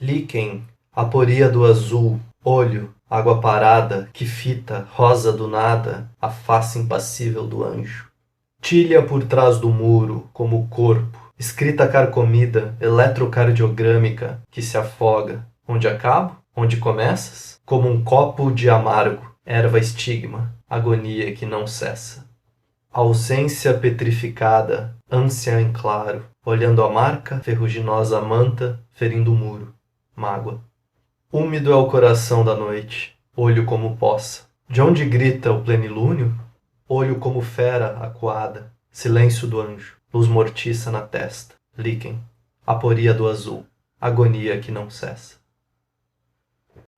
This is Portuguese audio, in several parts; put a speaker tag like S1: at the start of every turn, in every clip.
S1: Líquen, aporia do azul, olho, água parada, que fita, rosa do nada, a face impassível do anjo. Tilha por trás do muro, como o corpo, escrita carcomida, eletrocardiogrâmica, que se afoga. Onde acabo? Onde começas? Como um copo de amargo, erva estigma, agonia que não cessa. Ausência petrificada, ânsia em claro, olhando a marca, ferruginosa manta, ferindo o muro. Mágoa. Úmido é o coração da noite, olho como poça. De onde grita o plenilúnio? Olho como fera acuada, silêncio do anjo, luz mortiça na testa. Líquen, aporia do azul, agonia que não cessa.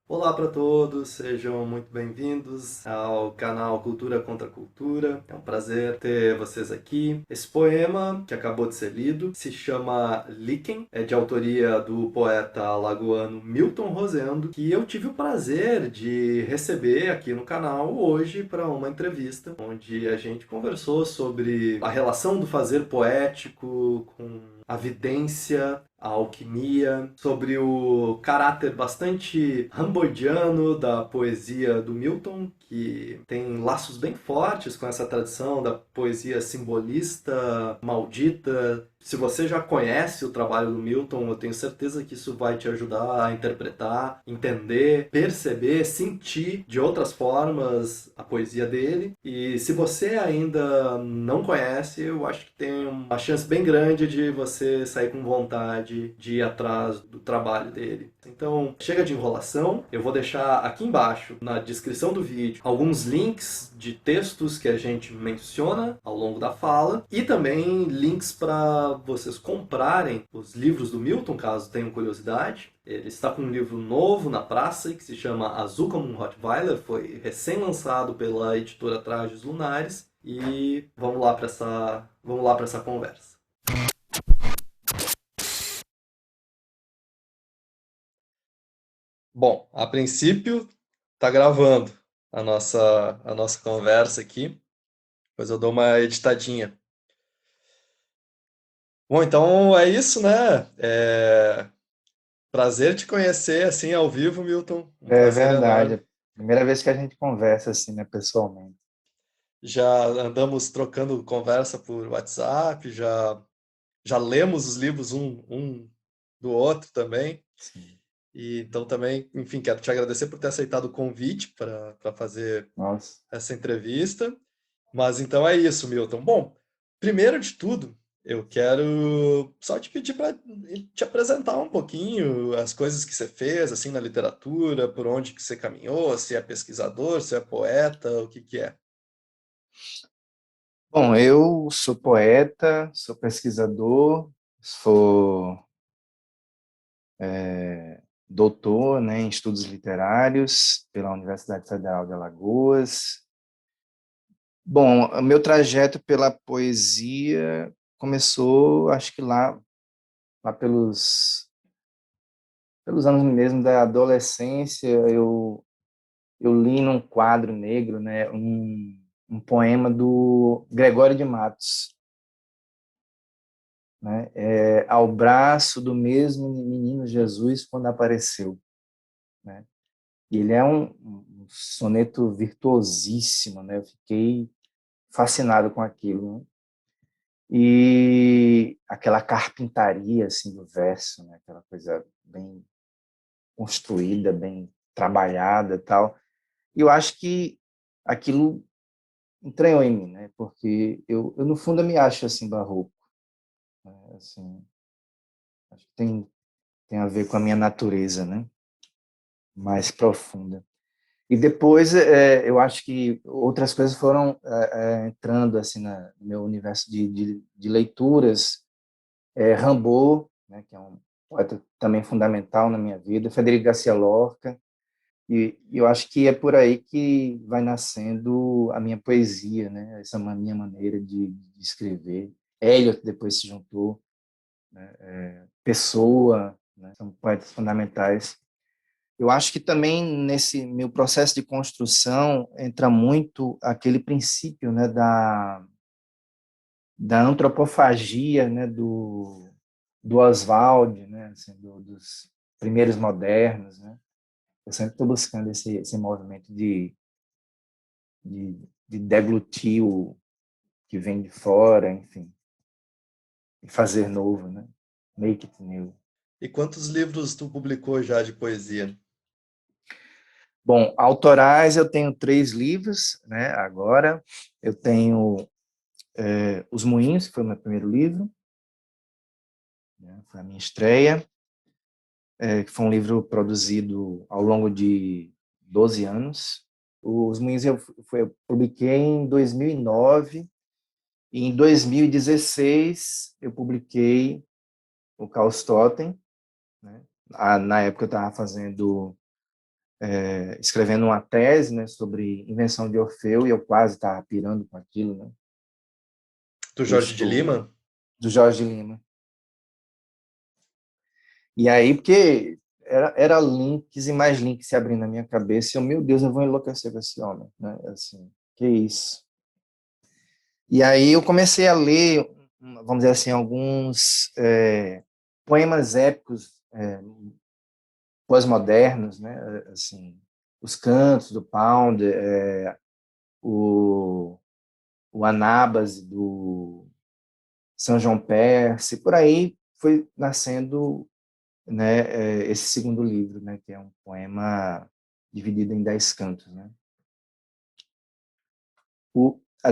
S1: Olá para todos, sejam muito bem-vindos ao canal Cultura contra Cultura. É um prazer ter vocês aqui. Esse poema, que acabou de ser lido, se chama Líquen, é de autoria do poeta alagoano Milton Rosendo, que eu tive o prazer de receber aqui no canal hoje para uma entrevista, onde a gente conversou sobre a relação do fazer poético com a vidência, a alquimia, sobre o caráter bastante ramboidiano da poesia do Milton, que tem laços bem fortes com essa tradição da poesia simbolista, maldita. Se você já conhece o trabalho do Milton, eu tenho certeza que isso vai te ajudar a interpretar, entender, perceber, sentir de outras formas a poesia dele. E se você ainda não conhece, eu acho que tem uma chance bem grande de você sair com vontade de ir atrás do trabalho dele. Então, chega de enrolação. Eu vou deixar aqui embaixo, na descrição do vídeo, alguns links de textos que a gente menciona ao longo da fala e também links para vocês comprarem os livros do Milton, caso tenham curiosidade. Ele está com um livro novo na praça que se chama Azul como um Rottweiler, foi recém-lançado pela editora Trajes Lunares e vamos lá para essa conversa. Bom, a princípio está gravando a nossa conversa aqui, depois eu dou uma editadinha. Bom, então é isso, né? Prazer te conhecer assim ao vivo, Milton. Um
S2: É
S1: prazer enorme.
S2: verdade. Primeira vez que a gente conversa assim, né, pessoalmente.
S1: Já andamos trocando conversa por WhatsApp, já lemos os livros um do outro também.
S2: Sim.
S1: E então também, enfim, quero te agradecer por ter aceitado o convite para fazer
S2: Nossa.
S1: essa entrevista. Mas então é isso, Milton. Bom, primeiro de tudo, eu quero só te pedir para te apresentar um pouquinho as coisas que você fez assim na literatura, por onde que você caminhou, se é pesquisador, se é poeta, o que que é.
S2: Bom, eu sou poeta, sou pesquisador, sou doutor, né, em estudos literários pela Universidade Federal de Alagoas. Bom, o meu trajeto pela poesia começou, acho que lá pelos anos mesmo da adolescência. Eu li num quadro negro, né, um poema do Gregório de Matos, né, ao braço do mesmo menino Jesus quando apareceu, né? E ele é um soneto virtuosíssimo, né? Eu fiquei fascinado com aquilo, né? E aquela carpintaria assim do verso, né? Aquela coisa bem construída, bem trabalhada, tal. E eu acho que aquilo entranhou em mim, né? Porque eu no fundo eu me acho assim barroco, né? Assim, acho que tem a ver com a minha natureza, né? Mais profunda. E depois eu acho que outras coisas foram entrando assim no meu universo de leituras. Rimbaud, né? Que é um poeta também fundamental na minha vida. Federico Garcia Lorca. E eu acho que é por aí que vai nascendo a minha poesia, né? Essa minha maneira de escrever. Eliot depois se juntou, né? Pessoa, né? São poetas fundamentais. Eu acho que também nesse meu processo de construção entra muito aquele princípio, né, da antropofagia, né, do Oswald, né, assim, primeiros modernos, né? Eu sempre estou buscando esse movimento de deglutir o que vem de fora, enfim, e fazer novo, né? Make it new.
S1: E quantos livros tu publicou já de poesia?
S2: Bom, autorais eu tenho 3 livros, né? Agora eu tenho Os Moinhos, que foi o meu primeiro livro, né? Foi a minha estreia, que foi um livro produzido ao longo de 12 anos. Os Moinhos eu publiquei em 2009 e em 2016 eu publiquei o Caos Totem, né? Na época eu estava escrevendo uma tese, né, sobre invenção de Orfeu e eu quase estava pirando com aquilo, né?
S1: Do Jorge de Lima?
S2: Do Jorge Lima. E aí, porque era links e mais links se abrindo na minha cabeça, e eu, meu Deus, eu vou enlouquecer com esse homem, né? Assim, que isso? E aí eu comecei a ler, vamos dizer assim, alguns poemas épicos pós-modernos, né? Assim, os cantos do Pound, o, o Anábase do São João Perse, por aí foi nascendo, né, esse segundo livro, né, que é um poema dividido em 10 cantos, né.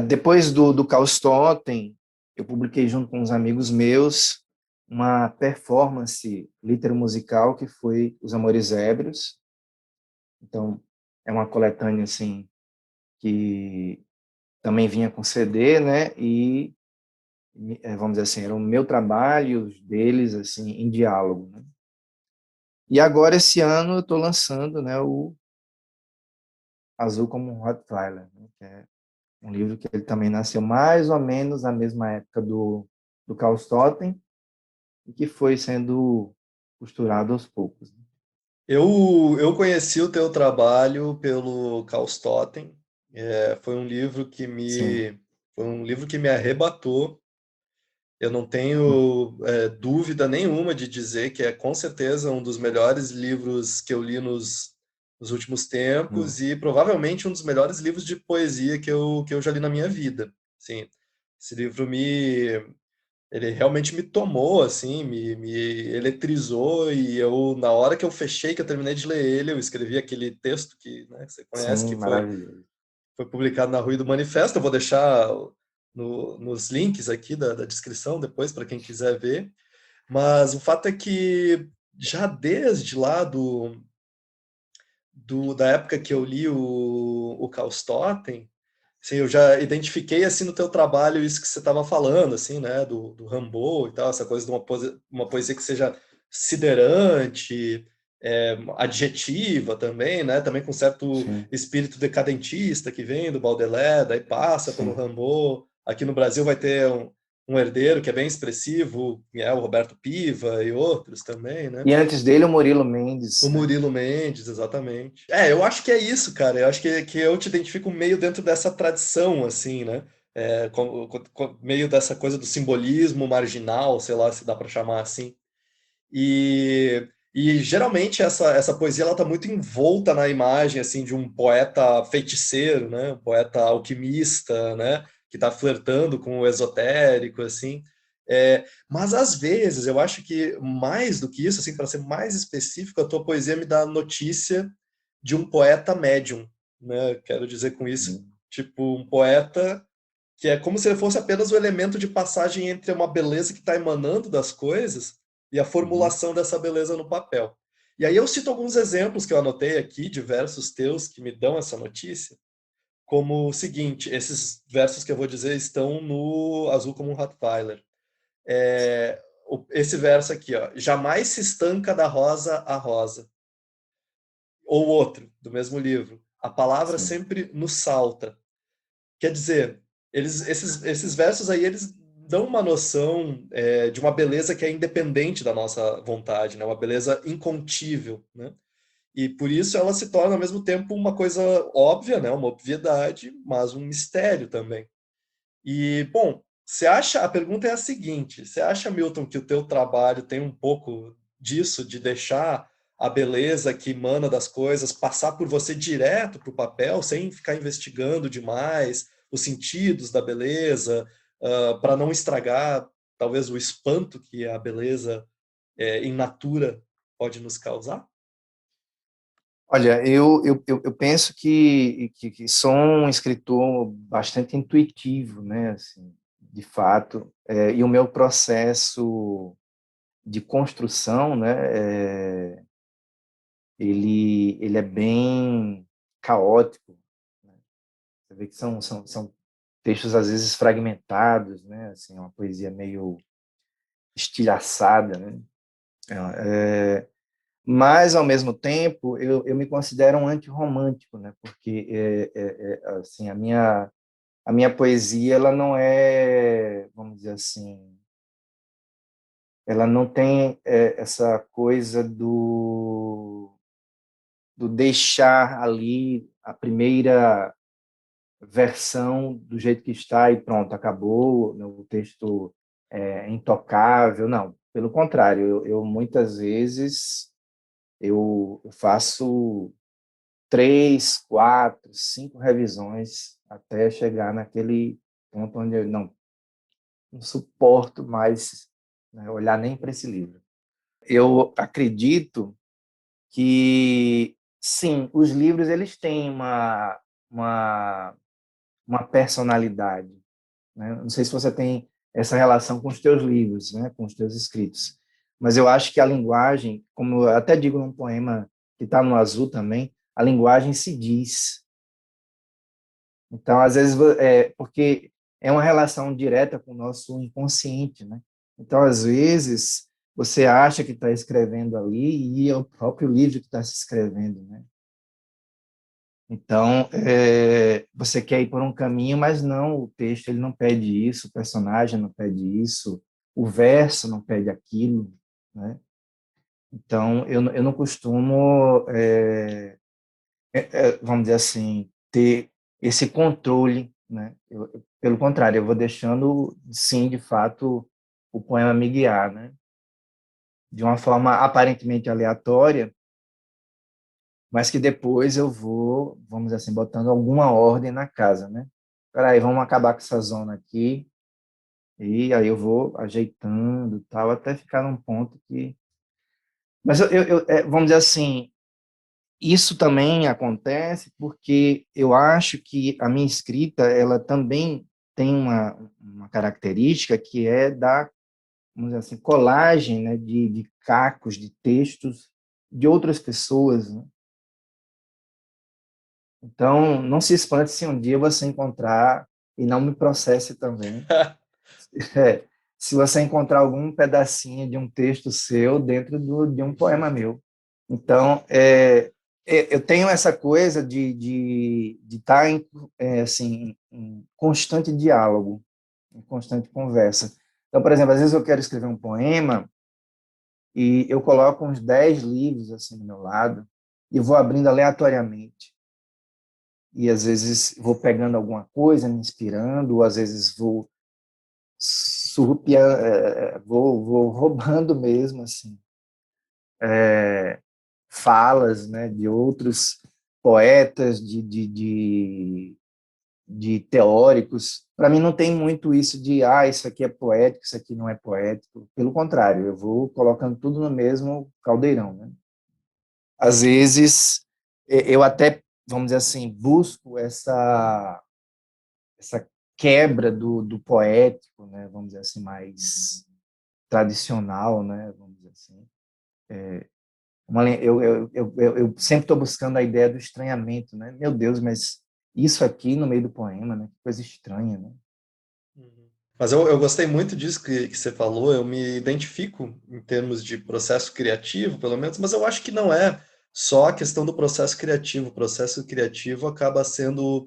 S2: Depois do Caos Totem, eu publiquei junto com uns amigos meus uma performance litero-musical que foi Os Amores Ébrios. Então, é uma coletânea assim que também vinha com CD, né, e vamos dizer assim, era o meu trabalho, os deles assim em diálogo, né? E agora esse ano eu estou lançando, né, o Azul como um Rottweiler, né, que é um livro que ele também nasceu mais ou menos na mesma época do Caos Totem e que foi sendo costurado aos poucos, né?
S1: Eu conheci o teu trabalho pelo Caos Totem. Foi um livro
S2: Sim.
S1: foi um livro que me arrebatou. Eu não tenho dúvida nenhuma de dizer que é com certeza um dos melhores livros que eu li nos últimos
S2: Hum.
S1: tempos e provavelmente um dos melhores livros de poesia que eu já li na minha vida. Sim, esse livro ele realmente me tomou, assim, me eletrizou e eu, na hora que eu fechei, que eu terminei de ler ele, eu escrevi aquele texto que, né, que você conhece,
S2: Sim,
S1: que foi
S2: maravilhoso.
S1: foi publicado na Rua do Manifesto. Eu vou deixar nos links aqui da descrição depois para quem quiser ver. Mas o fato é que já desde lá da época que eu li o Caos Totem, assim, eu já identifiquei assim no teu trabalho isso que você estava falando, assim, né, do Rimbaud e tal, essa coisa de uma poesia que seja siderante, adjetiva também, né, também com certo
S2: Sim,
S1: espírito decadentista que vem do Baudelaire, daí passa pelo
S2: sim.
S1: Rimbaud. Aqui no Brasil vai ter um herdeiro que é bem expressivo, que é o Roberto Piva e outros também, né?
S2: E antes dele, o Murilo
S1: O
S2: Mendes, né?
S1: Murilo Mendes, exatamente. Eu acho que é isso, cara. Eu acho que eu te identifico meio dentro dessa tradição, assim, né? Meio dessa coisa do simbolismo marginal, sei lá se dá para chamar assim. E geralmente essa poesia ela tá muito envolta na imagem assim de um poeta feiticeiro, né? Um poeta alquimista, né? Que está flertando com o esotérico, assim. Mas às vezes eu acho que mais do que isso, assim, para ser mais específico, a tua poesia me dá notícia de um poeta médium, né? Quero dizer com isso,
S2: Hum.
S1: tipo um poeta que é como se ele fosse apenas o elemento de passagem entre uma beleza que está emanando das coisas e a
S2: Uhum.
S1: formulação dessa beleza no papel. E aí eu cito alguns exemplos que eu anotei aqui, diversos teus que me dão essa notícia, como o seguinte: esses versos que eu vou dizer estão no Azul como um Rottweiler. Esse verso aqui, ó: jamais se estanca da rosa a rosa. Ou outro, do mesmo livro: a palavra
S2: Sim.
S1: sempre nos salta. Quer dizer, esses versos aí, eles dão uma noção de uma beleza que é independente da nossa vontade, né? Uma beleza incontível, né? E por isso ela se torna ao mesmo tempo uma coisa óbvia, né? Uma obviedade, mas um mistério também. E, bom, a pergunta é a seguinte: você acha, Milton, que o teu trabalho tem um pouco disso, de deixar a beleza que emana das coisas passar por você direto para o papel, sem ficar investigando demais os sentidos da beleza, para não estragar talvez o espanto que a beleza in natura pode nos causar?
S2: Olha, eu penso que sou um escritor bastante intuitivo, né, assim, de fato, e o meu processo de construção, né, ele é bem caótico, né? Você vê que são textos às vezes fragmentados, né, assim, uma poesia meio estilhaçada, né? Mas, ao mesmo tempo, eu me considero um antirromântico, né? Porque assim, a minha poesia, ela não é, vamos dizer assim, ela não tem essa coisa do deixar ali a primeira versão do jeito que está e pronto, acabou, né, o texto é intocável. Não, pelo contrário, eu muitas vezes eu faço 3, 4, 5 revisões até chegar naquele ponto onde eu não suporto mais, né, olhar nem para esse livro. Eu acredito que, sim, os livros eles têm uma, uma personalidade, né? Não sei se você tem essa relação com os teus livros, né, com os teus escritos, mas eu acho que a linguagem, como eu até digo num poema que está no Azul também, a linguagem se diz. Então, às vezes, porque é uma relação direta com o nosso inconsciente, né? Então, às vezes, você acha que está escrevendo ali e é o próprio livro que está se escrevendo, né? Então, você quer ir por um caminho, mas não, o texto ele não pede isso, o personagem não pede isso, o verso não pede aquilo, né? Então, eu não costumo, vamos dizer assim, ter esse controle, né? Pelo contrário, eu vou deixando, sim, de fato, o poema me guiar, né? De uma forma aparentemente aleatória, mas que depois eu vou, vamos dizer assim, botando alguma ordem na casa, né? Peraí, vamos acabar com essa zona aqui, e aí eu vou ajeitando, tal, até ficar num ponto que... Mas vamos dizer assim, isso também acontece porque eu acho que a minha escrita, ela também tem uma característica que é da, vamos dizer assim, colagem, né, de cacos, de textos de outras pessoas, né? Então, não se espante se um dia você encontrar, e não me processe também, é, se você encontrar algum pedacinho de um texto seu dentro de um poema meu. Então, eu tenho essa coisa de estar assim, em constante diálogo, em constante conversa. Então, por exemplo, às vezes eu quero escrever um poema e eu coloco uns 10 livros assim do meu lado e vou abrindo aleatoriamente. E às vezes vou pegando alguma coisa, me inspirando, ou às vezes vou surrupiando, vou roubando mesmo, assim, falas, né, de outros poetas, de teóricos. Para mim não tem muito isso de, isso aqui é poético, isso aqui não é poético. Pelo contrário, eu vou colocando tudo no mesmo caldeirão, né? Às vezes, eu até, vamos dizer assim, busco essa quebra do poético, né, vamos dizer assim, mais tradicional, né, vamos dizer assim. Eu sempre estou buscando a ideia do estranhamento, né? Meu Deus, mas isso aqui no meio do poema, né? Que coisa estranha, né?
S1: Uhum. Mas eu gostei muito disso que você falou, eu me identifico em termos de processo criativo, pelo menos, mas eu acho que não é só a questão do processo criativo. O processo criativo acaba sendo...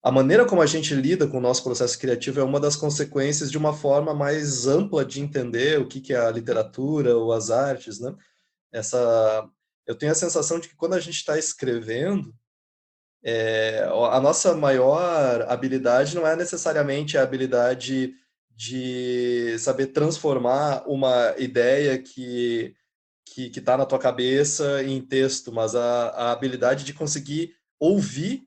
S1: A maneira como a gente lida com o nosso processo criativo é uma das consequências de uma forma mais ampla de entender o que que é a literatura ou as artes, né? Essa... Eu tenho a sensação de que quando a gente está escrevendo, a nossa maior habilidade não é necessariamente a habilidade de saber transformar uma ideia que está na tua cabeça em texto, mas a habilidade de conseguir ouvir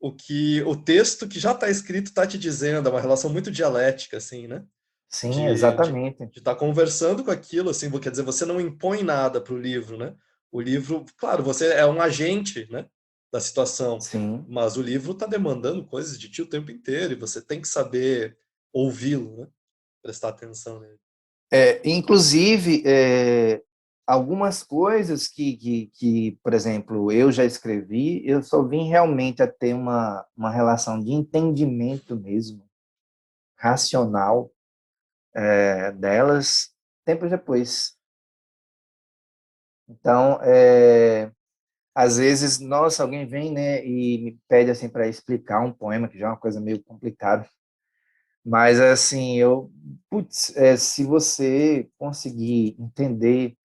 S1: o que o texto que já está escrito está te dizendo, é uma relação muito dialética, assim, né?
S2: Sim,
S1: De
S2: exatamente.
S1: estar conversando com aquilo, assim, quer dizer, você não impõe nada para o livro, né? O livro, claro, você é um agente, né, da situação,
S2: Sim.
S1: mas o livro está demandando coisas de ti o tempo inteiro e você tem que saber ouvi-lo, né? Prestar atenção nele.
S2: Inclusive, algumas coisas que, por exemplo, eu já escrevi, eu só vim realmente a ter uma relação de entendimento mesmo, racional, delas, tempos depois. Então, às vezes, nossa, alguém vem, né, e me pede assim para explicar um poema, que já é uma coisa meio complicada. Mas assim, putz, se você conseguir entender,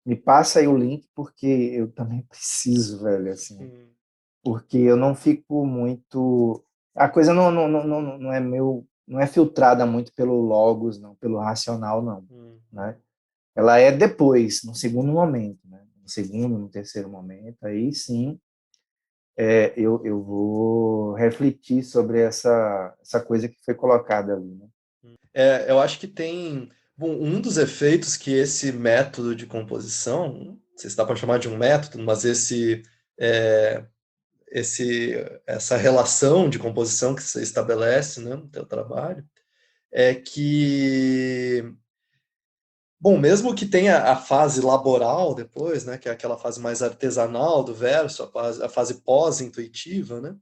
S2: me passa aí o link, porque eu também preciso, velho, assim,
S1: Hum,
S2: porque eu não fico muito, a coisa não é não é filtrada muito pelo logos, não, pelo racional, não,
S1: hum.
S2: né? Ela é depois, no segundo momento, né? No segundo, no terceiro momento, aí sim, eu vou refletir sobre essa coisa que foi colocada ali, né?
S1: Eu acho que tem. Bom, um dos efeitos que esse método de composição, não sei se dá para chamar de um método, mas é, essa relação de composição que você estabelece, né, no teu trabalho, é que, bom, mesmo que tenha a fase laboral depois, né, que é aquela fase mais artesanal do verso, a fase pós-intuitiva, né,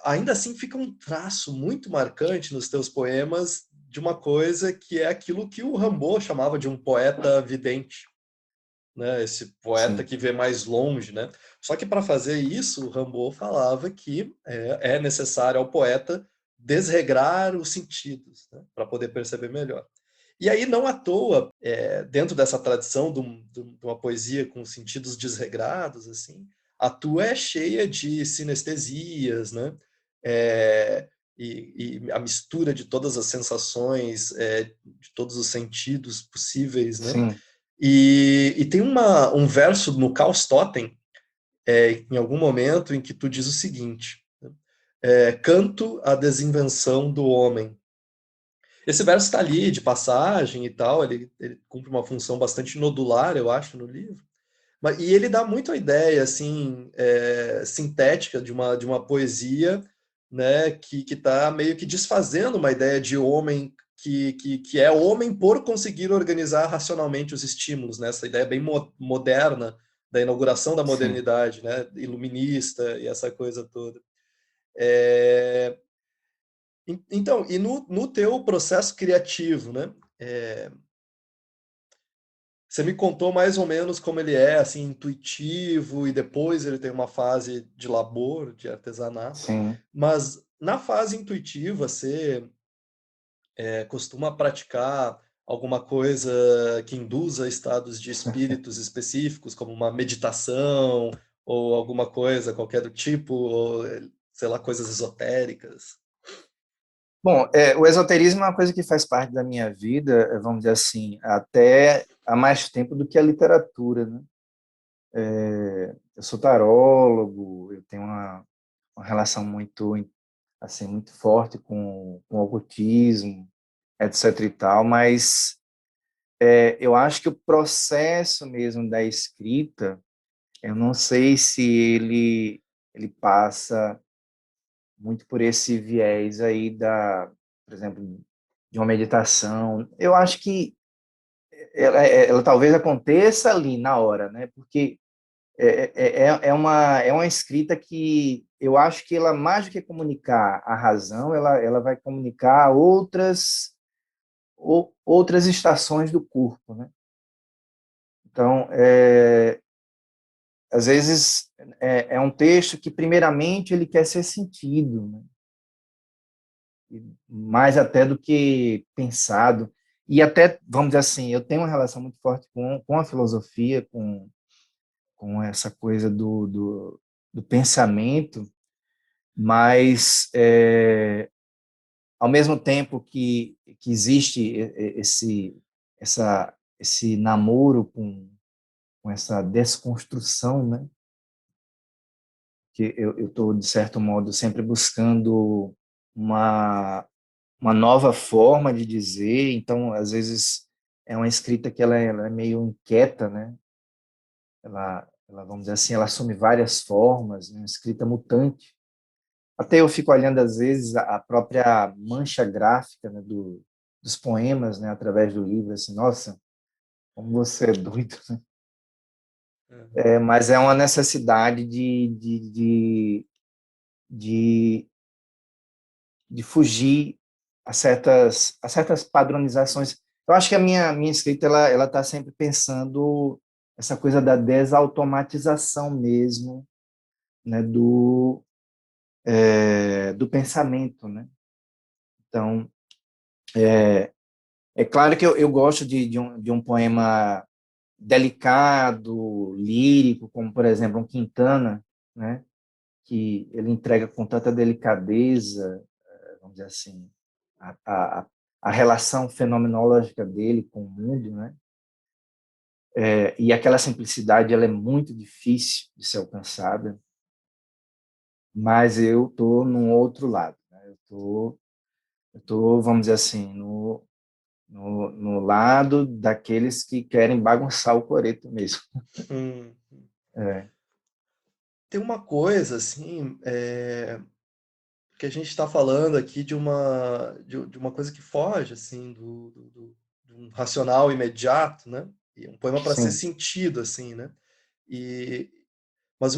S1: ainda assim fica um traço muito marcante nos teus poemas de uma coisa que é aquilo que o Rimbaud chamava de um poeta vidente, né? Esse poeta
S2: Sim,
S1: que vê mais longe, né? Só que para fazer isso, o Rimbaud falava que é necessário ao poeta desregrar os sentidos, né? Para poder perceber melhor. E aí, não à toa, dentro dessa tradição de uma poesia com sentidos desregrados, assim, a tua é cheia de sinestesias, né? É, e a mistura de todas as sensações, de todos os sentidos possíveis, né?
S2: sim.
S1: E tem um verso no Caos Totem, em algum momento, em que tu diz o seguinte: né? Canto a desinvenção do homem. Esse verso está ali de passagem e tal, ele cumpre uma função bastante nodular, eu acho, no livro. E ele dá muito a ideia assim sintética de uma poesia, né, que está meio que desfazendo uma ideia de homem que é homem por conseguir organizar racionalmente os estímulos, né, essa ideia bem moderna da inauguração da
S2: Sim.
S1: modernidade, né, iluminista e essa coisa toda. É, então, e no teu processo criativo, né? Você me contou mais ou menos como ele é, assim, intuitivo, e depois ele tem uma fase de labor, de artesanato.
S2: Sim.
S1: Mas na fase intuitiva, você costuma praticar alguma coisa que induza estados de espíritos específicos, como uma meditação, ou alguma coisa qualquer do tipo, ou, sei lá, coisas esotéricas?
S2: Bom, o esoterismo é uma coisa que faz parte da minha vida, vamos dizer assim, até há mais tempo do que a literatura, né? Eu sou tarólogo, eu tenho uma relação muito, assim, muito forte com o ocultismo, etc e tal, mas eu acho que o processo mesmo da escrita, eu não sei se ele passa muito por esse viés aí por exemplo, de uma meditação. Eu acho que ela talvez aconteça ali na hora, né? Porque é uma escrita que eu acho que ela, mais do que comunicar a razão, ela vai comunicar outras estações do corpo, né? Então, às vezes, é um texto que, primeiramente, ele quer ser sentido, né? Mais até do que pensado. E até, vamos dizer assim, eu tenho uma relação muito forte com a filosofia, com essa coisa do pensamento, mas, ao mesmo tempo que existe essa esse namoro com essa desconstrução, né? Que eu estou, de certo modo, sempre buscando uma nova forma de dizer, então, às vezes, é uma escrita que ela é meio inquieta, né? Vamos dizer assim, ela assume várias formas, né? Uma escrita mutante. Até eu fico olhando, às vezes, a própria mancha gráfica, né, dos poemas, né, através do livro, assim, nossa, como você é doido, né?
S1: Uhum.
S2: Mas é uma necessidade de, de fugir a certas padronizações. Eu acho que a minha escrita ela está sempre pensando essa coisa da desautomatização mesmo, né, do pensamento, né? Então, é claro que eu gosto de um poema delicado, lírico, como, por exemplo, um Quintana, né? Que ele entrega com tanta delicadeza, vamos dizer assim, a, a, a relação fenomenológica dele com o mundo, né? E aquela simplicidade ela é muito difícil de ser alcançada, mas eu estou num outro lado, né? Vamos dizer assim, no lado daqueles que querem bagunçar o coreto mesmo.
S1: Hum.
S2: É,
S1: Tem uma coisa, assim, que a gente está falando aqui de uma coisa que foge, assim, de um racional imediato, né? E um poema para ser
S2: sim,
S1: sentido, assim, né? E, mas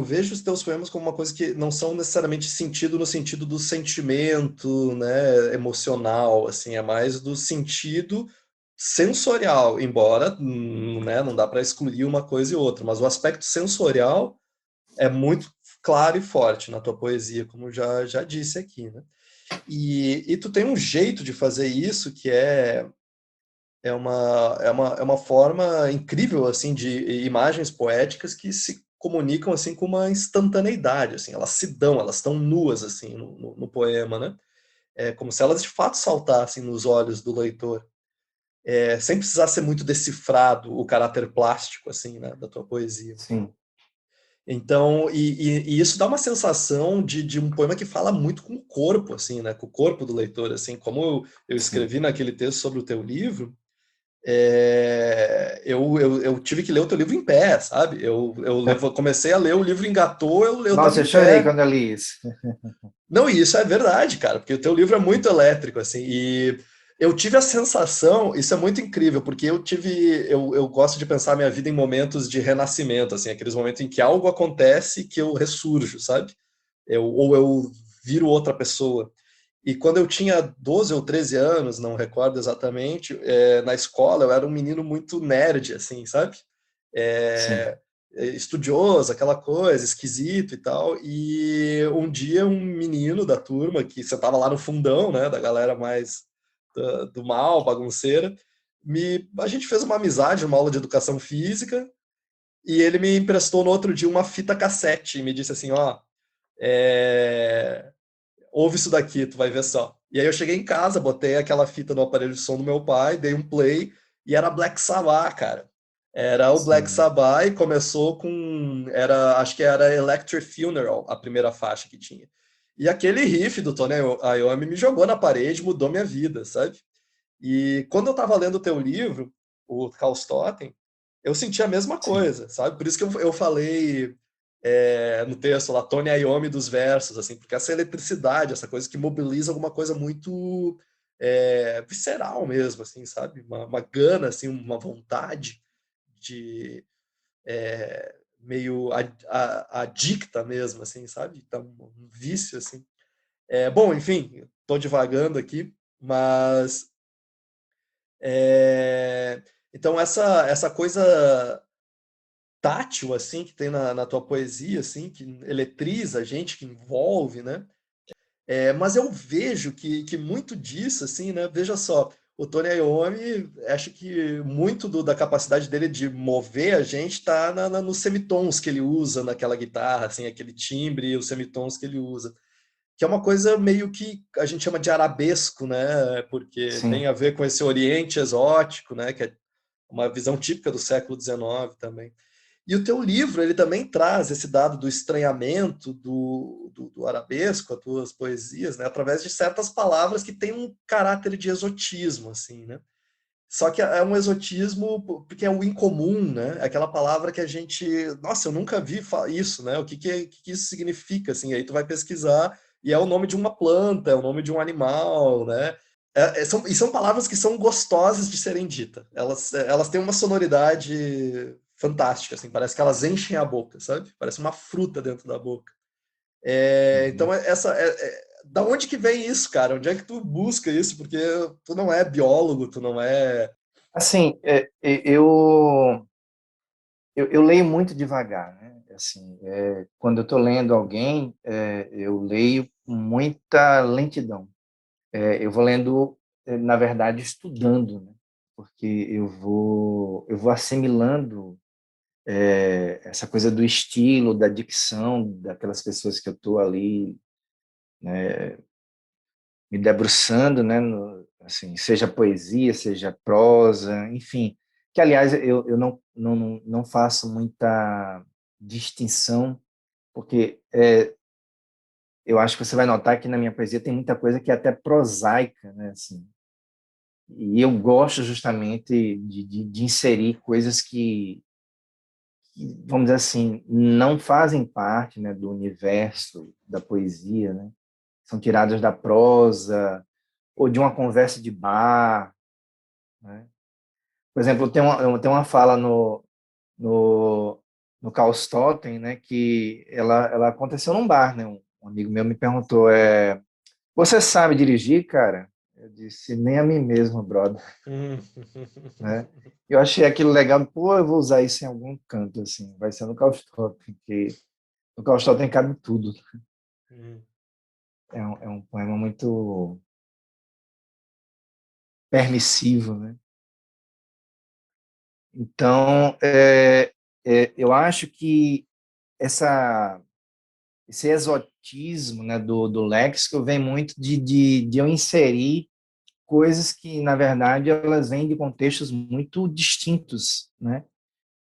S1: vejo os teus poemas como uma coisa que não são necessariamente sentido no sentido do sentimento, né, emocional, assim, é mais do sentido sensorial, embora, né, não dá para excluir uma coisa e outra, mas o aspecto sensorial é muito claro e forte na tua poesia, como já disse aqui, né? E tu tem um jeito de fazer isso que é uma forma incrível assim de imagens poéticas que se comunicam assim com uma instantaneidade, assim, elas se dão, elas estão nuas assim no poema, né? É como se elas de fato saltassem nos olhos do leitor, sem precisar ser muito decifrado o caráter plástico assim, né, da tua poesia.
S2: sim,
S1: Então, e isso dá uma sensação de um poema que fala muito com o corpo, assim, né? Com o corpo do leitor, assim, como eu
S2: sim.
S1: escrevi naquele texto sobre o teu livro, eu tive que ler o teu livro em pé, sabe? Comecei a ler, o livro engatou, eu tava
S2: Nossa,
S1: em
S2: eu chorei
S1: pé.
S2: quando eu li isso.
S1: Não, e isso é verdade, cara, porque o teu livro é muito elétrico, assim, e eu tive a sensação, isso é muito incrível, porque eu gosto de pensar a minha vida em momentos de renascimento, assim, aqueles momentos em que algo acontece que eu ressurjo, sabe? Ou eu viro outra pessoa. E quando eu tinha 12 ou 13 anos, não recordo exatamente, na escola eu era um menino muito nerd, assim, sabe?
S2: Sim,
S1: É, estudioso, aquela coisa, esquisito e tal. E um dia um menino da turma, que sentava lá no fundão, né, da galera mais do mal, bagunceira, a gente fez uma amizade numa aula de educação física, e ele me emprestou no outro dia uma fita cassete e me disse assim, ó, é, ouve isso daqui, tu vai ver só. E aí eu cheguei em casa, botei aquela fita no aparelho de som do meu pai, dei um play, e era Black Sabbath, cara. Era o Black
S2: sim,
S1: Sabbath e começou com, acho que era Electric Funeral, a primeira faixa que tinha. E aquele riff do Tony Iommi me jogou na parede, mudou minha vida, sabe? E quando eu estava lendo o teu livro, o Caos Totem, eu senti a mesma
S2: sim,
S1: coisa, sabe? Por isso que eu falei no texto lá, Tony Iommi dos versos, assim, porque essa eletricidade, essa coisa que mobiliza alguma coisa muito visceral mesmo, assim, sabe? Uma gana, assim, uma vontade de meio adicta mesmo, assim, sabe? Então, um vício, assim. Bom, enfim, estou divagando aqui, mas é, então essa coisa tátil assim que tem na tua poesia assim, que eletriza a gente, que envolve, né? Mas eu vejo que muito disso assim, né? Veja só, o Tony Iommi, acho que muito da capacidade dele de mover a gente está nos semitons que ele usa naquela guitarra, assim, aquele timbre e os semitons que ele usa, que é uma coisa meio que a gente chama de arabesco, né? Porque tem
S2: sim,
S1: a ver com esse Oriente exótico, né? Que uma visão típica do século XIX também. E o teu livro, ele também traz esse dado do estranhamento do arabesco, as tuas poesias, né, através de certas palavras que têm um caráter de exotismo, assim, né? Só que é um exotismo porque é o incomum, né? É aquela palavra que a gente, nossa, eu nunca vi isso, né? O que isso significa, assim? Aí tu vai pesquisar e é o nome de uma planta, é o nome de um animal, né? São palavras que são gostosas de serem ditas. Elas têm uma sonoridade fantástica, assim. Parece que elas enchem a boca, sabe? Parece uma fruta dentro da boca. Então,
S2: Uhum.
S1: da onde que vem isso, cara? Onde é que tu busca isso? Porque tu não é biólogo, tu não é.
S2: Assim, eu leio muito devagar, né? Assim, quando eu estou lendo alguém, eu leio com muita lentidão. Eu vou lendo, na verdade, estudando, né? Porque eu vou assimilando essa coisa do estilo, da dicção, daquelas pessoas que eu estou ali, né, me debruçando, né, assim, seja poesia, seja prosa, enfim, que aliás eu não faço muita distinção, porque eu acho que você vai notar que na minha poesia tem muita coisa que é até prosaica, né, assim, e eu gosto justamente de inserir coisas que, vamos dizer assim, não fazem parte, né, do universo da poesia, né, são tiradas da prosa ou de uma conversa de bar, né? Por exemplo, tem uma fala no, no Caos Totem, né, que ela aconteceu num bar, né? Um amigo meu me perguntou, você sabe dirigir, cara? Eu disse, nem a mim mesmo, brother,
S1: Hum.
S2: né? Eu achei aquilo legal, pô, eu vou usar isso em algum canto, assim, vai ser no Caos Totem, porque no Caos Totem cabe tudo.
S1: Hum.
S2: É um poema muito permissivo, né? Então, eu acho que essa esse exotismo, né, do léxico vem muito de eu inserir coisas que, na verdade, elas vêm de contextos muito distintos, né?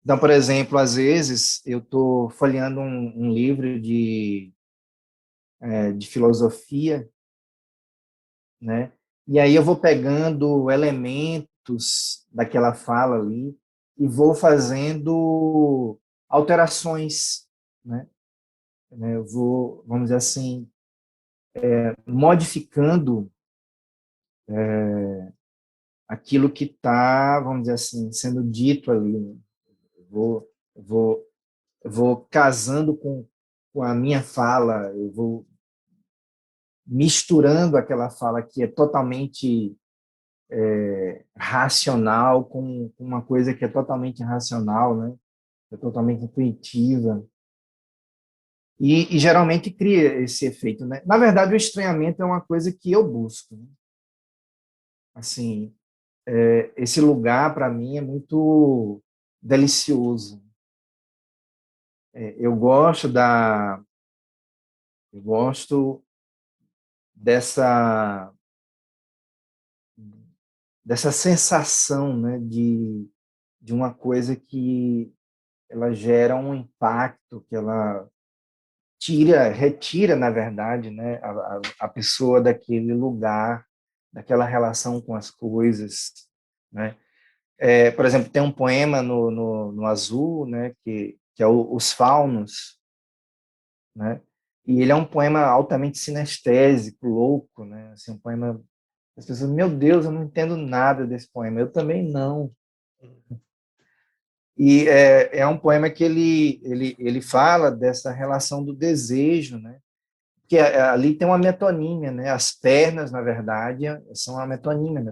S2: Então, por exemplo, às vezes eu estou folheando um livro de filosofia, né? E aí eu vou pegando elementos daquela fala ali e vou fazendo alterações, né? Eu vou, vamos dizer assim, modificando aquilo que está, vamos dizer assim, sendo dito ali. Né? Eu vou casando com a minha fala, eu vou misturando aquela fala que é totalmente racional com uma coisa que é totalmente irracional, né? É totalmente intuitiva. E geralmente cria esse efeito, né? Na verdade, o estranhamento é uma coisa que eu busco. Né? Assim, esse lugar, para mim, é muito delicioso. Eu gosto eu gosto dessa dessa sensação, né, de uma coisa que ela gera um impacto, que ela retira, na verdade, né, a pessoa daquele lugar, daquela relação com as coisas, né? Por exemplo, tem um poema no Azul, né, que é Os Faunos, né? E ele é um poema altamente sinestésico, louco, né? Assim, um poema. As pessoas, meu Deus, eu não entendo nada desse poema. Eu também não. E é um poema que ele fala dessa relação do desejo, né? Que ali tem uma metonímia, né? As pernas, na verdade, são uma metonímia, né?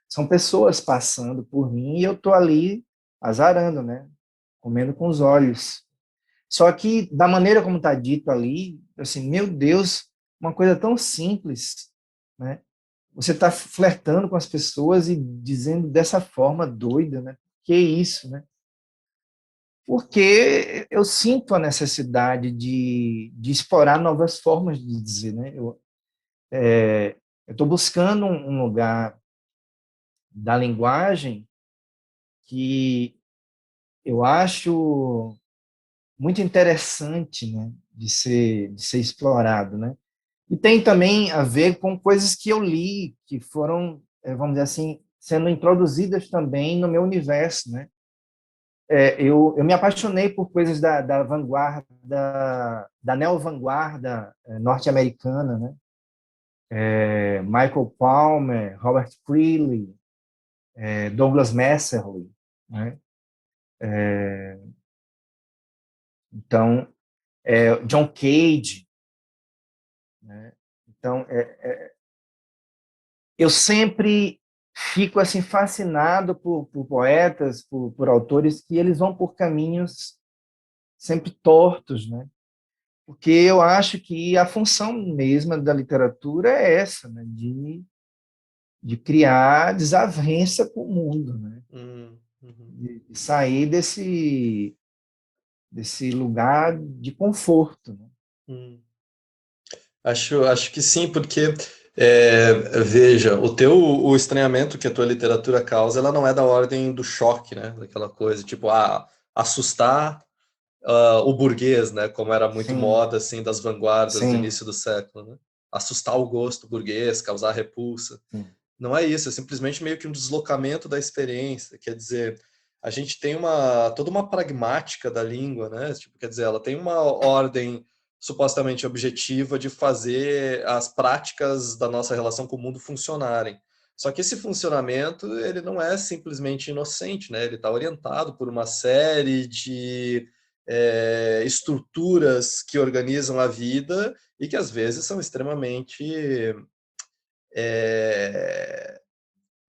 S2: São pessoas passando por mim e eu tô ali azarando, né? Comendo com os olhos. Só que, da maneira como está dito ali, assim, meu Deus, uma coisa tão simples, né? Você está flertando com as pessoas e dizendo dessa forma doida, né? Que isso, né? Porque eu sinto a necessidade de explorar novas formas de dizer, né? Eu estou buscando um lugar da linguagem que eu acho muito interessante, né, de ser explorado, né? E tem também a ver com coisas que eu li, que foram, vamos dizer assim, sendo introduzidas também no meu universo, né? Eu me apaixonei por coisas da vanguarda, da neo-vanguarda norte-americana, né? Michael Palmer, Robert Creeley, Douglas Messerly, né? Então, John Cage, né? Então, eu sempre fico assim fascinado por poetas, por autores que eles vão por caminhos sempre tortos, né? Porque eu acho que a função mesma da literatura é essa, né? De criar desavença com o mundo, né?
S1: Uhum.
S2: De sair desse lugar de conforto, né?
S1: Hum. Acho que sim, porque veja, o estranhamento que a tua literatura causa, ela não é da ordem do choque, né? Daquela coisa, tipo, assustar o burguês, né? Como era muito
S2: Sim,
S1: moda, assim, das vanguardas do
S2: sim,
S1: início do século, né? Assustar o gosto burguês, causar repulsa.
S2: sim,
S1: Não é isso, é simplesmente meio que um deslocamento da experiência. Quer dizer, a gente tem toda uma pragmática da língua, né? Tipo, quer dizer, ela tem uma ordem supostamente objetiva de fazer as práticas da nossa relação com o mundo funcionarem. Só que esse funcionamento, ele não é simplesmente inocente, né? Ele está orientado por uma série de estruturas que organizam a vida e que às vezes são extremamente é,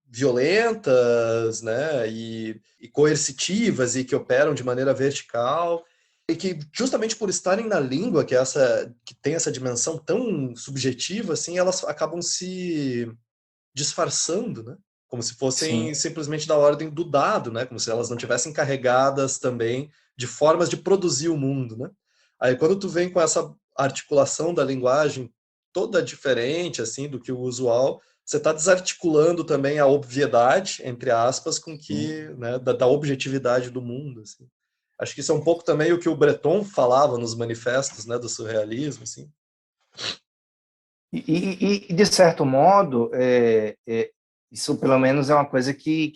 S1: violentas, né, e coercitivas e que operam de maneira vertical e que justamente por estarem na língua, que tem essa dimensão tão subjetiva, assim, elas acabam se disfarçando, né, como se fossem
S2: sim.
S1: simplesmente da ordem do dado, né, como se elas não tivessem carregadas também de formas de produzir o mundo, né. Aí quando tu vem com essa articulação da linguagem toda diferente assim do que o usual, você está desarticulando também a obviedade, entre aspas, com
S2: Sim.
S1: que, né, da objetividade do mundo. Assim. Acho que isso é um pouco também o que o Breton falava nos manifestos, né, do surrealismo. Assim.
S2: De certo modo, isso pelo menos é uma coisa que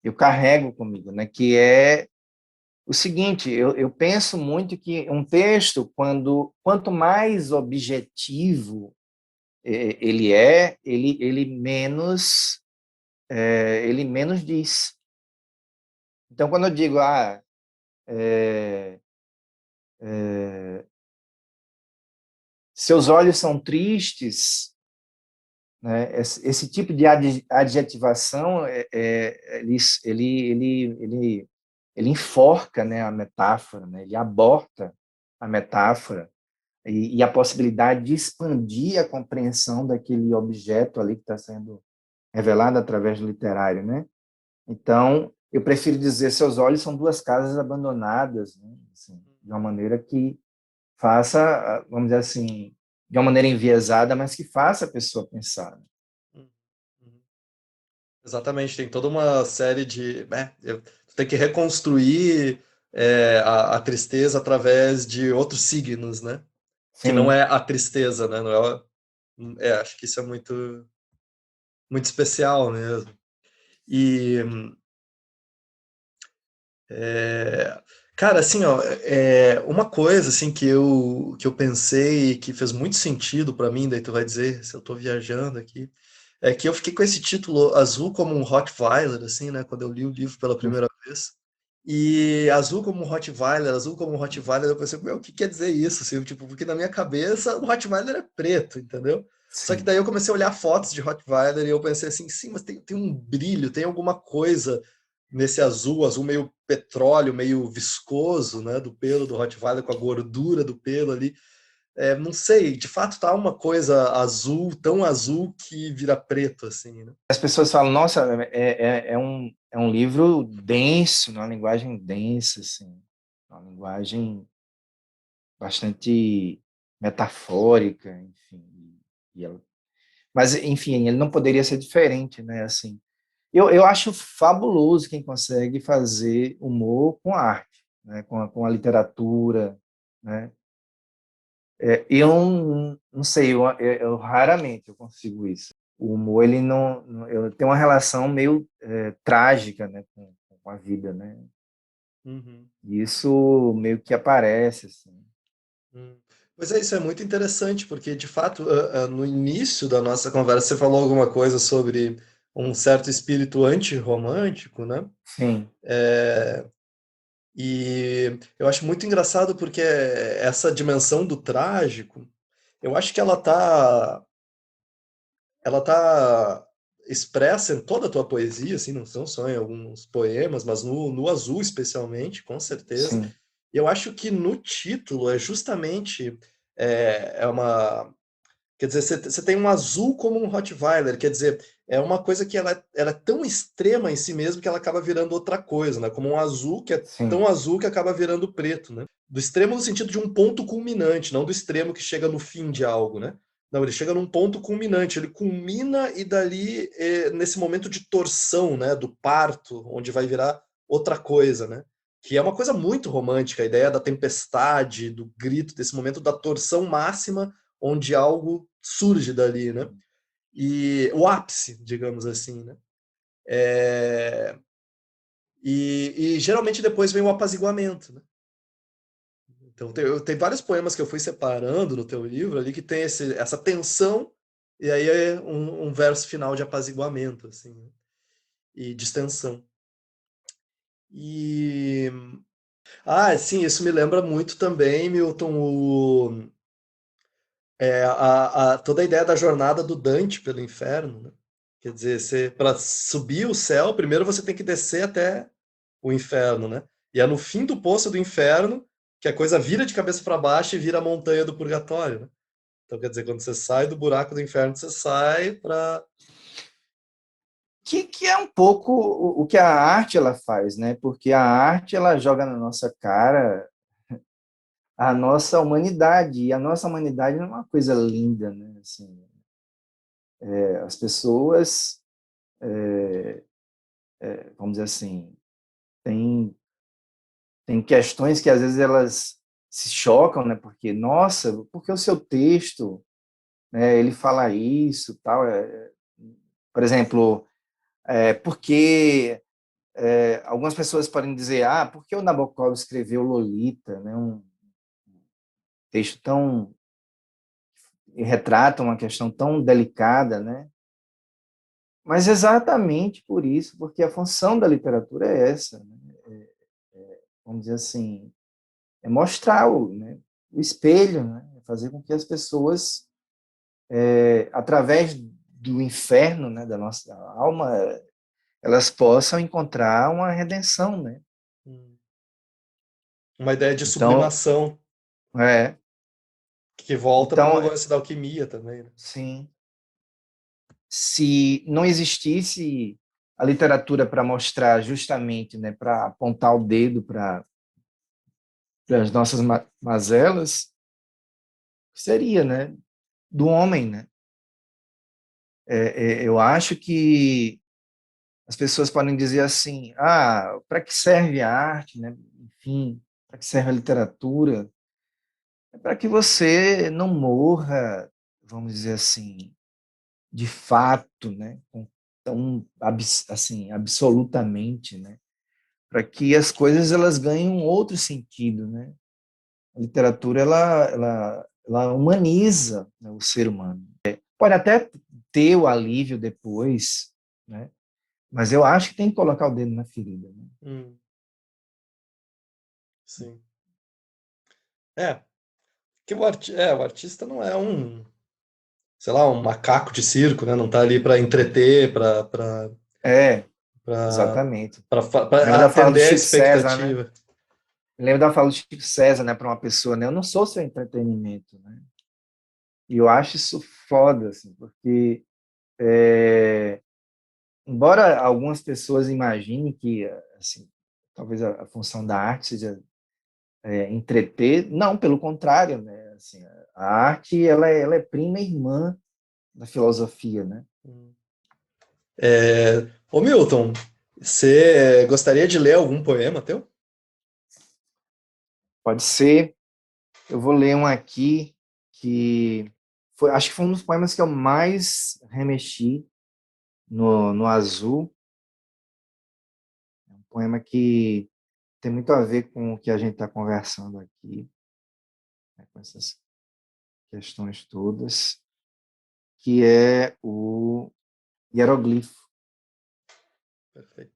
S2: eu carrego comigo, né? Que é o seguinte: eu penso muito que um texto, quanto mais objetivo ele menos diz. Então, quando eu digo, é, seus olhos são tristes, né? Esse tipo de adjetivação ele enforca, né, a metáfora, né? Ele aborta a metáfora e a possibilidade de expandir a compreensão daquele objeto ali que está sendo revelado através do literário, né? Então, eu prefiro dizer seus olhos são duas casas abandonadas, né? Assim, de uma maneira que faça, vamos dizer assim, de uma maneira enviesada, mas que faça a pessoa pensar.
S1: Uhum. Exatamente, tem toda uma série de. Tu tem que reconstruir a tristeza através de outros signos, né? Que não
S2: Sim.
S1: é a tristeza, né? Não acho que isso é muito, muito especial mesmo. E, é, cara, assim, ó, uma coisa assim que eu pensei e que fez muito sentido para mim, daí tu vai dizer se eu tô viajando aqui, é que eu fiquei com esse título Azul como um Rottweiler, assim, né, quando eu li o livro pela primeira vez. E azul como um Rottweiler, azul como um Rottweiler, eu pensei, meu, o que quer dizer isso? Assim, tipo, porque na minha cabeça o Rottweiler é preto, entendeu? Só que
S2: Sim.
S1: daí eu comecei a olhar fotos de Rottweiler e eu pensei assim, sim, mas tem um brilho, tem alguma coisa nesse azul meio petróleo, meio viscoso, né, do pelo do Rottweiler, com a gordura do pelo ali. Não sei, de fato tá uma coisa azul, tão azul que vira preto, assim, né?
S2: As pessoas falam, nossa, é um livro denso, uma linguagem densa, assim, uma linguagem bastante metafórica, enfim. Mas, enfim, ele não poderia ser diferente, né? Assim, Eu acho fabuloso quem consegue fazer humor com arte, né? Com a literatura, né? Eu não sei, eu raramente eu consigo isso. O humor, ele eu tenho uma relação meio trágica, né, com a vida, né?
S1: Uhum.
S2: E isso meio que aparece, assim.
S1: Hum. Pois é, isso é muito interessante, porque de fato, no início da nossa conversa, você falou alguma coisa sobre um certo espírito antirromântico, né?
S2: Sim,
S1: E eu acho muito engraçado porque essa dimensão do trágico, eu acho que ela tá expressa em toda a tua poesia, assim, não são só em alguns poemas, mas no Azul especialmente, com certeza.
S2: sim,
S1: E eu acho que no título é justamente é uma. Quer dizer, você tem um azul como um Rottweiler, quer dizer, é uma coisa que ela é tão extrema em si mesmo que ela acaba virando outra coisa, né? Como um azul que é tão
S2: sim,
S1: azul que acaba virando preto, né? Do extremo no sentido de um ponto culminante, não do extremo que chega no fim de algo, né? Não, ele chega num ponto culminante, ele culmina e dali, nesse momento de torção, né? Do parto, onde vai virar outra coisa, né? Que é uma coisa muito romântica, a ideia da tempestade, do grito, desse momento da torção máxima onde algo surge dali, né? E o ápice, digamos assim, né? É, e geralmente depois vem o apaziguamento, né? Então tem vários poemas que eu fui separando no teu livro ali que tem essa tensão e aí é um verso final de apaziguamento, assim, né? E distensão. E sim, isso me lembra muito também, Milton, toda a ideia da jornada do Dante pelo inferno, né? Quer dizer, para subir o céu, primeiro você tem que descer até o inferno, né? E é no fim do poço do inferno que a coisa vira de cabeça para baixo e vira a montanha do purgatório, né? Então, quer dizer, quando você sai do buraco do inferno, você sai para.
S2: que é um pouco o que a arte ela faz, né? Porque a arte ela joga na nossa cara a nossa humanidade, e a nossa humanidade não é uma coisa linda, né? Assim, as pessoas, vamos dizer assim, têm, têm questões que às vezes elas se chocam, né? Porque, nossa, porque o seu texto, né, ele fala isso, tal, por exemplo, porque algumas pessoas podem dizer, por que o Nabokov escreveu Lolita, né? Um texto tão retrata uma questão tão delicada, né? Mas exatamente por isso, porque a função da literatura é essa, né? Vamos dizer assim, é mostrar o espelho, né? Fazer com que as pessoas, através do inferno, né, da nossa alma, elas possam encontrar uma redenção, né?
S1: Uma ideia de
S2: Então,
S1: sublimação
S2: é,
S1: que volta para o
S2: então,
S1: lance da alquimia também, né?
S2: sim, se não existisse a literatura para mostrar justamente, né, para apontar o dedo para as nossas mazelas, seria, né, do homem, né? Eu acho que as pessoas podem dizer assim, para que serve a arte, né? Enfim, para que serve a literatura? É para que você não morra, vamos dizer assim, de fato, né? Tão assim, absolutamente, né? Para que as coisas elas ganhem um outro sentido, né? A literatura ela humaniza, né, o ser humano. Pode até ter o alívio depois, né? Mas eu acho que tem que colocar o dedo na ferida, né?
S1: Hum, sim. É, que o artista não é sei lá, um macaco de circo, né? Não tá ali para entreter,
S2: É,
S1: para
S2: exatamente. Lembra
S1: para
S2: da fala do
S1: atender a
S2: Chico César, né?
S1: expectativa.
S2: Lembra da fala do Chico César, né, para uma pessoa, né? Eu não sou seu entretenimento, né? E eu acho isso foda, assim, porque embora algumas pessoas imaginem que, assim, talvez a função da arte seja entreter, não, pelo contrário, né? Assim, a arte ela é prima irmã da filosofia, né?
S1: Hum. Ô Milton, você gostaria de ler algum poema teu?
S2: Pode ser. Eu vou ler um aqui que acho que foi um dos poemas que eu mais remexi no Azul. É um poema que tem muito a ver com o que a gente está conversando aqui, né, com essas questões todas, que é o Hieroglifo.
S1: Perfeito.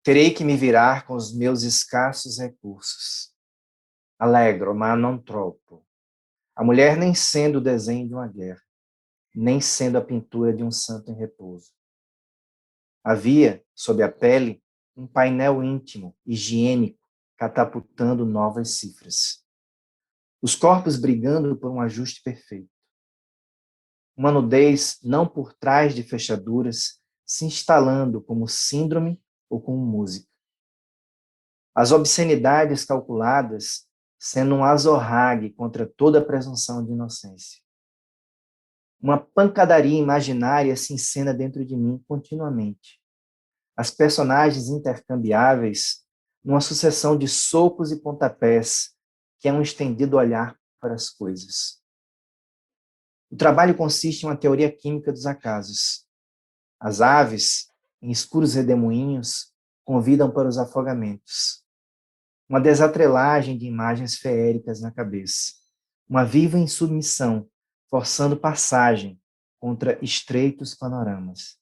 S2: Terei que me virar com os meus escassos recursos. Alegro, mas não tropo. A mulher nem sendo o desenho de uma guerra, nem sendo a pintura de um santo em repouso. Havia, sob a pele, um painel íntimo, higiênico, catapultando novas cifras. Os corpos brigando por um ajuste perfeito. Uma nudez não por trás de fechaduras, se instalando como síndrome ou como música. As obscenidades calculadas sendo um azorrague contra toda presunção de inocência. Uma pancadaria imaginária se encena dentro de mim continuamente. As personagens intercambiáveis numa sucessão de socos e pontapés que é um estendido olhar para as coisas. O trabalho consiste em uma teoria química dos acasos. As aves, em escuros redemoinhos, convidam para os afogamentos. Uma desatrelagem de imagens feéricas na cabeça. Uma viva insubmissão, forçando passagem contra estreitos panoramas.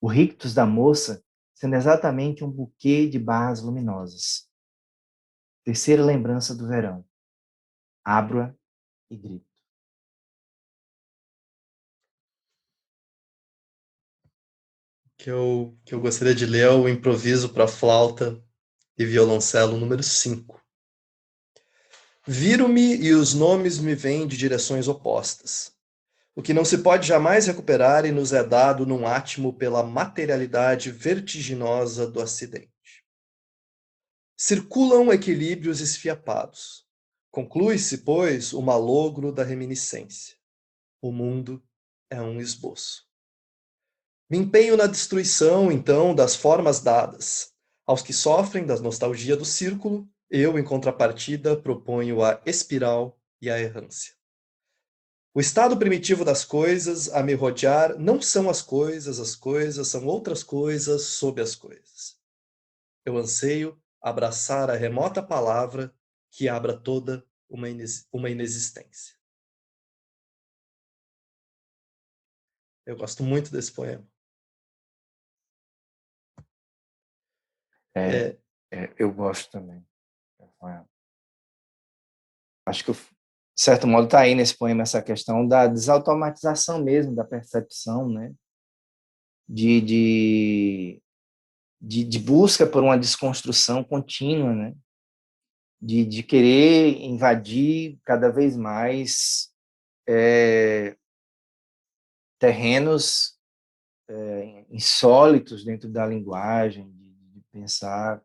S2: O rictus da moça sendo exatamente um buquê de barras luminosas. Terceira lembrança do verão. Abro-a e grito.
S1: Que eu gostaria de ler é o Improviso para Flauta e Violoncelo número 5. Viro-me e os nomes me vêm de direções opostas. O que não se pode jamais recuperar e nos é dado num átimo pela materialidade vertiginosa do acidente. Circulam equilíbrios esfiapados. Conclui-se, pois, o malogro da reminiscência. O mundo é um esboço. Me empenho na destruição, então, das formas dadas. Aos que sofrem da nostalgia do círculo, eu, em contrapartida, proponho a espiral e a errância. O estado primitivo das coisas a me rodear não são as coisas são outras coisas sob as coisas. Eu anseio abraçar a remota palavra que abra toda uma inexistência. Eu gosto muito desse poema. É,
S2: Eu gosto também. Acho que, de certo modo, está aí nesse poema essa questão da desautomatização mesmo, da percepção, né? De, de, de busca por uma desconstrução contínua, né? De querer invadir cada vez mais terrenos insólitos dentro da linguagem, de pensar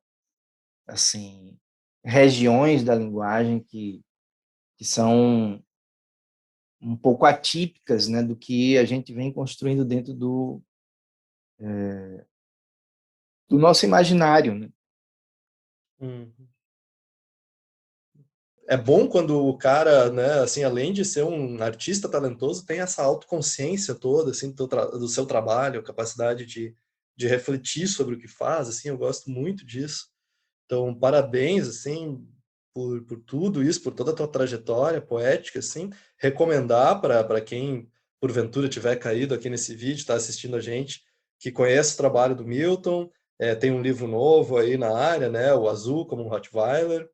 S2: assim regiões da linguagem que são um pouco atípicas, né, do que a gente vem construindo dentro do nosso imaginário, né?
S1: hum. É bom quando o cara, né, assim, além de ser um artista talentoso, tem essa autoconsciência toda, assim, do seu trabalho, a capacidade de refletir sobre o que faz, assim, eu gosto muito disso. Então, parabéns, assim, por tudo isso, por toda a tua trajetória poética, assim. Recomendar para quem, porventura, tiver caído aqui nesse vídeo, está assistindo a gente, que conhece o trabalho do Milton, tem um livro novo aí na área, né, O Azul como um Rottweiler,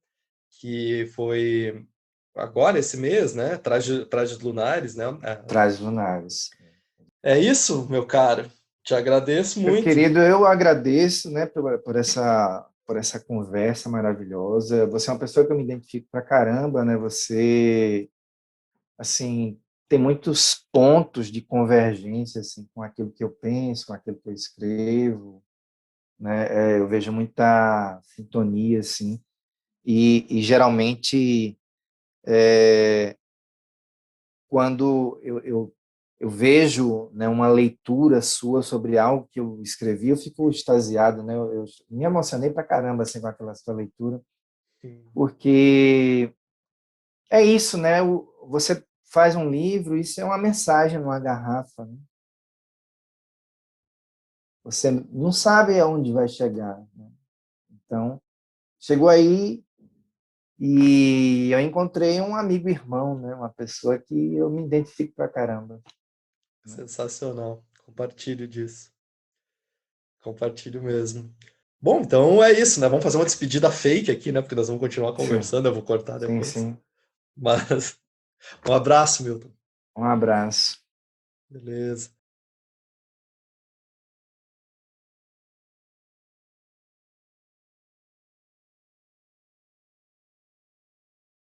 S1: que foi agora, esse mês, né, Trajes Lunares, né.
S2: Traz lunares.
S1: É isso, meu caro. Te agradeço
S2: Meu
S1: muito.
S2: querido, eu agradeço, né, por essa conversa maravilhosa. Você é uma pessoa que eu me identifico pra caramba, né? Você, assim, tem muitos pontos de convergência, assim, com aquilo que eu penso, com aquilo que eu escrevo, né? Eu vejo muita sintonia, assim, e geralmente quando eu vejo, né, uma leitura sua sobre algo que eu escrevi, eu fico extasiado, né? Eu me emocionei pra caramba assim, com aquela sua leitura,
S1: Sim.
S2: porque é isso, né? Você faz um livro, isso é uma mensagem numa garrafa, né? Você não sabe aonde vai chegar, né? Então, chegou aí e eu encontrei um amigo irmão, né? Uma pessoa que eu me identifico pra caramba, né?
S1: Sensacional. Compartilho disso. Compartilho mesmo. Bom, então é isso, né? Vamos fazer uma despedida fake aqui, né? Porque nós vamos continuar
S2: Sim,
S1: conversando, eu vou cortar
S2: sim,
S1: depois.
S2: sim.
S1: Mas um abraço, Milton.
S2: Um abraço.
S1: Beleza.